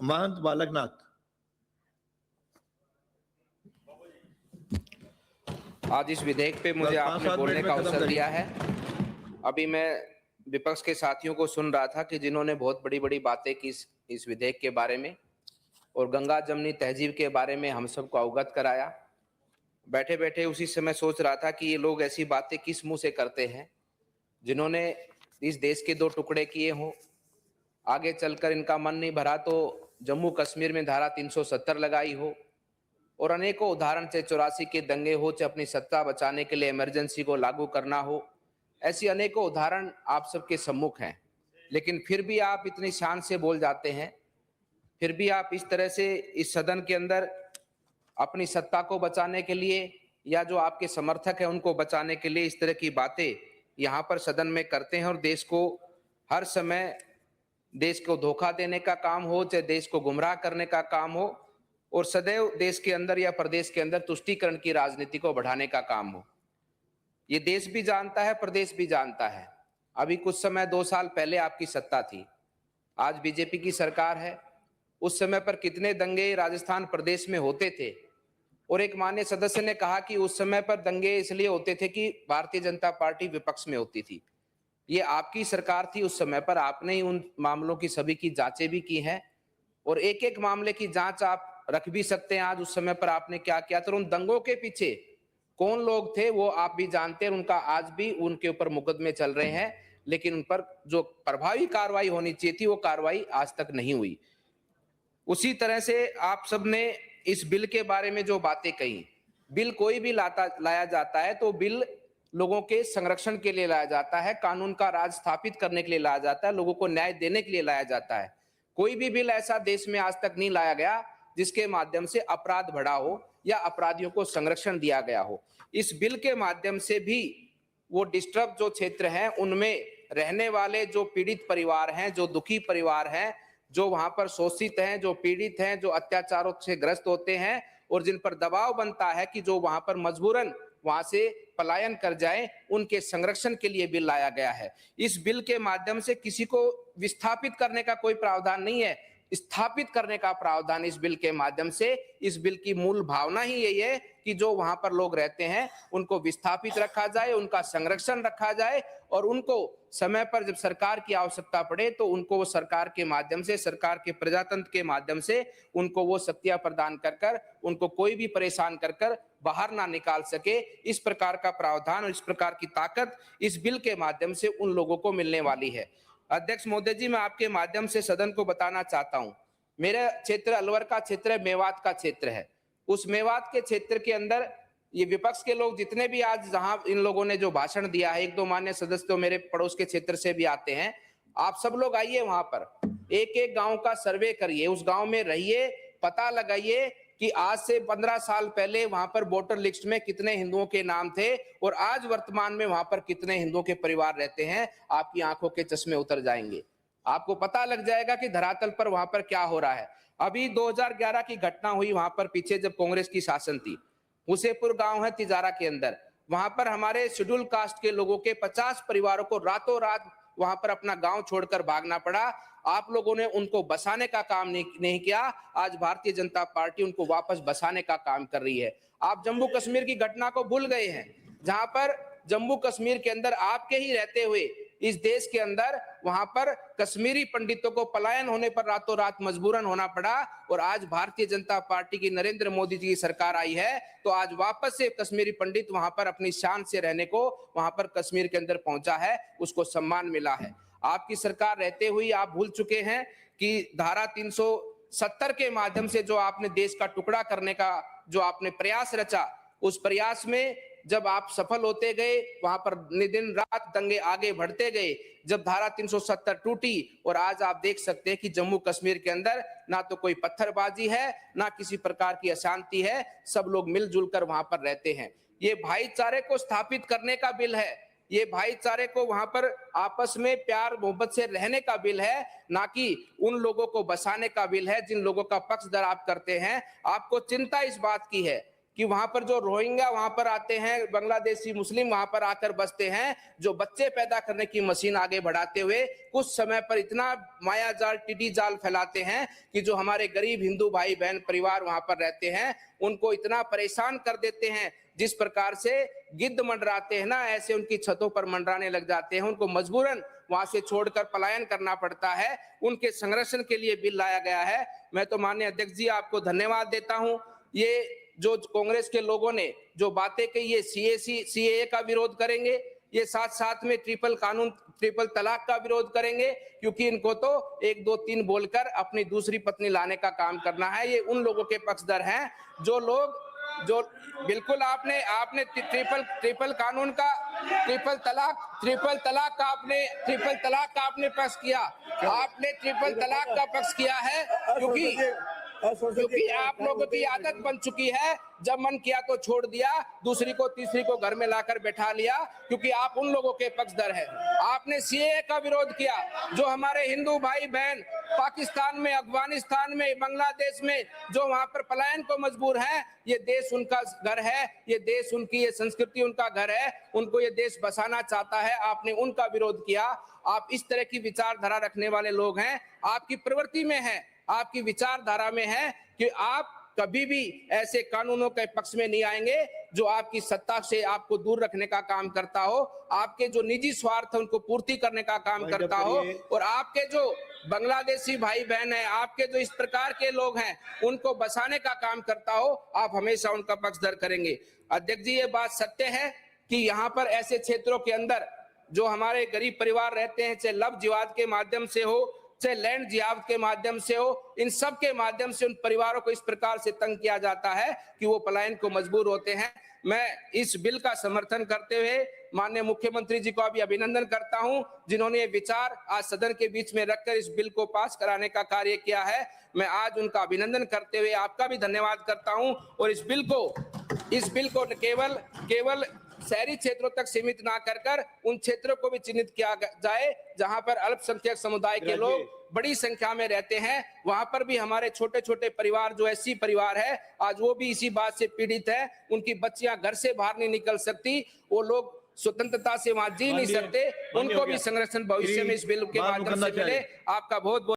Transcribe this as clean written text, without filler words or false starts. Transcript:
महंत बालकनाथ। आज इस विधेयक पे मुझे आपने बोलने का अवसर दिया है। अभी मैं विपक्ष के साथियों को सुन रहा था कि जिन्होंने बहुत बड़ी बड़ी बातें की इस विधेयक के बारे में और गंगा जमनी तहजीब के बारे में हम सबको अवगत कराया। बैठे बैठे उसी समय सोच रहा था कि ये लोग ऐसी बातें किस मुंह से करते हैं जिन्होंने इस देश के दो टुकड़े किए हों। आगे चलकर इनका मन नहीं भरा तो जम्मू कश्मीर में धारा 370 लगाई हो और अनेकों उदाहरण से 84 के दंगे हो, चाहे अपनी सत्ता बचाने के लिए इमरजेंसी को लागू करना हो, ऐसी अनेकों उदाहरण आप सबके सम्मुख हैं। लेकिन फिर भी आप इतनी शान से बोल जाते हैं, फिर भी आप इस तरह से इस सदन के अंदर अपनी सत्ता को बचाने के लिए या जो आपके समर्थक हैं उनको बचाने के लिए इस तरह की बातें यहाँ पर सदन में करते हैं और देश को हर समय देश को धोखा देने का काम हो, चाहे देश को गुमराह करने का काम हो और सदैव देश के अंदर या प्रदेश के अंदर तुष्टीकरण की राजनीति को बढ़ाने का काम हो। ये देश भी जानता है, प्रदेश भी जानता है। अभी कुछ समय 2 साल पहले आपकी सत्ता थी, आज बीजेपी की सरकार है। उस समय पर कितने दंगे राजस्थान प्रदेश में होते थे और एक माननीय सदस्य ने कहा कि उस समय पर दंगे इसलिए होते थे कि भारतीय जनता पार्टी विपक्ष में होती थी। ये आपकी सरकार थी उस समय पर, आपने ही उन मामलों की सभी की जांचें भी की हैं और एक एक मामले की जांच आप रख भी सकते हैं। आज उस समय पर आपने क्या किया था, उन दंगों के पीछे कौन लोग थे वो आप भी जानते हैं। उनका आज भी उनके ऊपर मुकदमे चल रहे हैं, लेकिन उन पर जो प्रभावी कार्रवाई होनी चाहिए थी वो कार्रवाई आज तक नहीं हुई। उसी तरह से आप सबने इस बिल के बारे में जो बातें कही, बिल कोई भी लाया जाता है तो बिल लोगों के संरक्षण के लिए लाया जाता है, कानून का राज स्थापित करने के लिए लाया जाता है, लोगों को न्याय देने के लिए लाया जाता है। कोई भी बिल ऐसा देश में आज तक नहीं लाया गया जिसके माध्यम से अपराध बढ़ा हो या अपराधियों को संरक्षण दिया गया हो। इस बिल के माध्यम से भी वो डिस्टर्ब जो क्षेत्र हैं उनमें रहने वाले जो पीड़ित परिवार हैं, जो दुखी परिवार हैं, जो वहां पर शोषित हैं, जो पीड़ित हैं, जो अत्याचारों से ग्रस्त होते हैं और जिन पर दबाव बनता है कि जो वहां पर मजबूरन वहां से पलायन कर जाए, उनके संरक्षण के लिए बिल लाया गया है। इस बिल के माध्यम से किसी को विस्थापित करने का कोई प्रावधान नहीं है, स्थापित करने का प्रावधान इस बिल के माध्यम से। इस बिल की मूल भावना ही यही है कि जो वहां पर लोग रहते हैं उनको विस्थापित रखा जाए, उनका संरक्षण रखा जाए और उनको समय पर जब सरकार की आवश्यकता पड़े तो उनको वो सरकार के माध्यम से, सरकार के प्रजातंत्र के माध्यम से उनको वो शक्तियां प्रदान कर कर उनको कोई भी परेशान कर कर बाहर ना निकाल सके। इस प्रकार का प्रावधान और इस प्रकार की ताकत इस बिल के माध्यम से उन लोगों को मिलने वाली है। अध्यक्ष महोदय जी, मैं आपके माध्यम से सदन को बताना चाहता हूं, मेरा क्षेत्र अलवर का क्षेत्र है, मेवात का क्षेत्र है। उस मेवात के क्षेत्र के अंदर ये विपक्ष के लोग जितने भी आज जहां इन लोगों ने जो भाषण दिया है, 1-2 मान्य सदस्य तो मेरे पड़ोस के क्षेत्र से भी आते हैं, आप सब लोग आइए वहां पर, एक एक गांव का सर्वे करिए, उस गांव में रहिए, पता लगाइए कि आज से 15 साल पहले वहां पर वोटर लिस्ट में कितने हिंदुओं के नाम थे और आज वर्तमान में वहां पर कितने हिंदुओं के परिवार रहते हैं। आपकी आंखों के चश्मे उतर जाएंगे, आपको पता लग जाएगा कि धरातल पर वहां पर क्या हो रहा है। अभी 2011 की घटना हुई वहां पर पीछे जब कांग्रेस की शासन थी, हुसेपुर गांव है तिजारा के अंदर, वहां पर हमारे शेड्यूल कास्ट के लोगों के 50 परिवारों को रातों रात वहां पर अपना गांव छोड़कर भागना पड़ा। आप लोगों ने उनको बसाने का काम नहीं किया, आज भारतीय जनता पार्टी उनको वापस बसाने का काम कर रही है। आप जम्मू कश्मीर की घटना को भूल गए हैं, जहां पर जम्मू कश्मीर के अंदर आपके ही रहते हुए इस देश के अंदर वहां पर कश्मीरी पंडितों को पलायन होने पर रातों रात मजबूरन होना पड़ा और आज भारतीय जनता पार्टी की नरेंद्र मोदी जी की सरकार आई है तो आज वापस से कश्मीरी पंडित वहां पर अपनी शान से रहने को वहां पर कश्मीर के अंदर पहुंचा है, उसको सम्मान मिला है। आपकी सरकार रहते हुए आप भूल चुके हैं कि धारा 370 के माध्यम से जो आपने देश का टुकड़ा करने का जो आपने प्रयास रचा, उस प्रयास में जब आप सफल होते गए, वहां पर दिन रात दंगे आगे बढ़ते गए, जब धारा 370 टूटी और आज आप देख सकते हैं कि जम्मू कश्मीर के अंदर ना तो कोई पत्थरबाजी है, ना किसी प्रकार की अशांति है, सब लोग मिलजुल कर वहां पर रहते हैं। ये भाईचारे को स्थापित करने का बिल है, ये भाईचारे को वहां पर आपस में प्यार मोहब्बत से रहने का बिल है, ना कि उन लोगों को बसाने का बिल है जिन लोगों का पक्षधर आप करते हैं। आपको चिंता इस बात की है कि वहां पर जो रोहिंग्या वहां पर आते हैं, बांग्लादेशी मुस्लिम वहां पर आकर बसते हैं, जो बच्चे पैदा करने की मशीन आगे बढ़ाते हुए कुछ समय पर इतना माया जाल, टिड्डी जाल फैलाते हैं कि जो हमारे गरीब हिंदू भाई बहन परिवार वहां पर रहते हैं उनको इतना परेशान कर देते हैं। जिस प्रकार से गिद्ध मंडराते हैं ना, ऐसे उनकी छतों पर मंडराने लग जाते हैं। उनको मजबूरन वहां से छोड़कर पलायन करना पड़ता है। उनके संरक्षण के लिए बिल लाया गया है। मैं तो माननीय अध्यक्ष जी आपको धन्यवाद देता हूं। ये जो कांग्रेस के लोगों ने जो बातें कही, ये सीएए का विरोध करेंगे, ये साथ साथ में ट्रिपल तलाक का विरोध करेंगे, क्योंकि इनको तो 1 2 3 बोलकर अपनी दूसरी पत्नी लाने का काम करना है। ये उन लोगों के पक्षधर हैं जो लोग जो बिल्कुल आपने ट्रिपल तलाक का आपने पक्ष किया। आपने ट्रिपल तलाक का पक्ष किया है क्योंकि आप लोगों की आदत बन चुकी है, जब मन किया तो छोड़ दिया, दूसरी को तीसरी को घर में लाकर बैठा लिया, क्योंकि आप उन लोगों के पक्षधर हैं। आपने सीएए का विरोध किया, जो हमारे हिंदू भाई बहन पाकिस्तान में, अफगानिस्तान में, बांग्लादेश में जो वहां पर पलायन को मजबूर हैं, ये देश उनका घर है, ये देश उनकी, ये संस्कृति उनका घर है, उनको ये देश बसाना चाहता है। आपने उनका विरोध किया। आप इस तरह की विचारधारा रखने वाले लोग हैं, आपकी प्रवृत्ति में है, आपकी विचारधारा में है कि आप कभी भी ऐसे कानूनों के पक्ष में नहीं आएंगे जो आपकी सत्ता से आपको दूर रखने का काम करता हो, आपके जो निजी स्वार्थ है उनको पूर्ति करने का काम करता हो, और आपके जो बांग्लादेशी भाई बहन है, आपके जो इस प्रकार के लोग हैं, उनको बसाने का काम करता हो, आप हमेशा उनका पक्षधर करेंगे। अध्यक्ष जी, ये बात सत्य है कि यहाँ पर ऐसे क्षेत्रों के अंदर जो हमारे गरीब परिवार रहते हैं, चाहे लव जिहाद के माध्यम से हो, चाहे लैंड जिहाद के माध्यम से हो, इन सब के माध्यम से उन परिवारों को इस प्रकार से तंग किया जाता है कि वो पलायन को मजबूर होते हैं। मैं इस बिल का समर्थन करते हुए माननीय मुख्यमंत्री जी को अभी अभिनंदन करता हूं, जिन्होंने ये विचार आज सदन के बीच में रखकर इस बिल को पास कराने का कार्य किया है। मैं आज उनका अभिनंदन करते हुए आपका भी धन्यवाद करता हूं। और इस बिल को केवल शहरी क्षेत्रों तक सीमित ना कर उन क्षेत्रों को भी चिन्हित किया जाए जहां पर अल्पसंख्यक समुदाय के लोग बड़ी संख्या में रहते हैं। वहां पर भी हमारे छोटे छोटे परिवार, जो एससी परिवार है, आज वो भी इसी बात से पीड़ित है। उनकी बच्चियां घर से बाहर नहीं निकल सकती, वो लोग स्वतंत्रता से वहां जी नहीं सकते, उनको भी संरक्षण भविष्य में इस बिल के माध्यम से मिले। आपका बहुत बहुत